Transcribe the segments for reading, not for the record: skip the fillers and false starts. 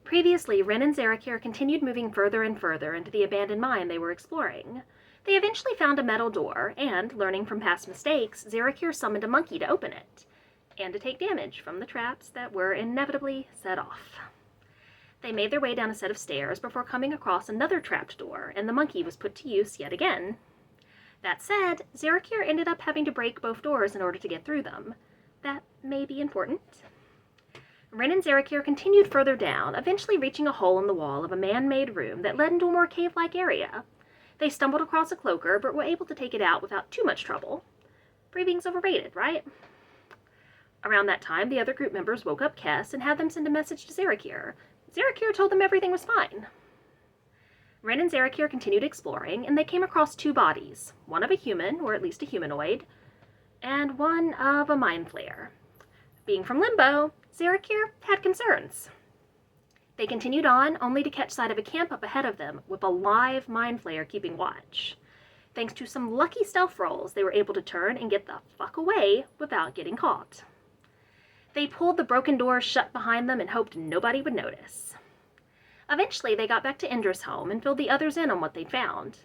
Previously, Ren and Zarakir continued moving further and further into the abandoned mine they were exploring. They eventually found a metal door, and, learning from past mistakes, Zarakir summoned a monkey to open it, and to take damage from the traps that were inevitably set off. They made their way down a set of stairs before coming across another trapped door, and the monkey was put to use yet again. That said, Zarakir ended up having to break both doors in order to get through them. That may be important. Ren and Zarakir continued further down, eventually reaching a hole in the wall of a man-made room that led into a more cave-like area. They stumbled across a cloaker, but were able to take it out without too much trouble. Breathing's overrated, right? Around that time, the other group members woke up Kess and had them send a message to Zarakir. Zarakir told them everything was fine. Ren and Zarakir continued exploring, and they came across two bodies, one of a human, or at least a humanoid, and one of a mind flayer. Being from Limbo, Zarakir had concerns. They continued on, only to catch sight of a camp up ahead of them, with a live mind flayer keeping watch. Thanks to some lucky stealth rolls, they were able to turn and get the fuck away without getting caught. They pulled the broken doors shut behind them and hoped nobody would notice. Eventually, they got back to Indra's home and filled the others in on what they'd found.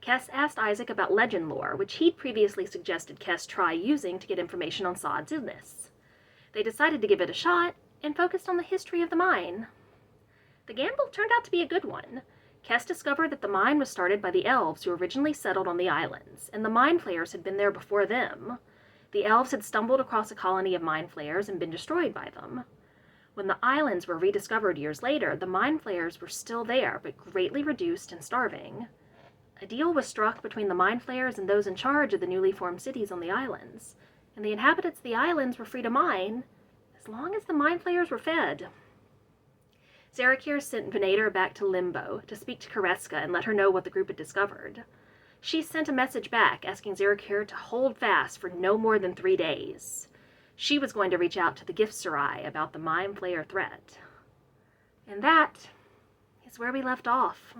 Kess asked Isaac about legend lore, which he'd previously suggested Kess try using to get information on Saad's illness. They decided to give it a shot and focused on the history of the mine. The gamble turned out to be a good one. Kess discovered that the mine was started by the elves who originally settled on the islands, and the mind flayers had been there before them. The elves had stumbled across a colony of mind flayers and been destroyed by them. When the islands were rediscovered years later, the mind flayers were still there, but greatly reduced and starving. A deal was struck between the mind flayers and those in charge of the newly formed cities on the islands, and the inhabitants of the islands were free to mine, as long as the mind flayers were fed. Zarakir sent Venator back to Limbo to speak to Kareska and let her know what the group had discovered. She sent a message back asking Zarakir to hold fast for no more than 3 days. She was going to reach out to the Gift Sarai about the mind flayer threat. And that is where we left off.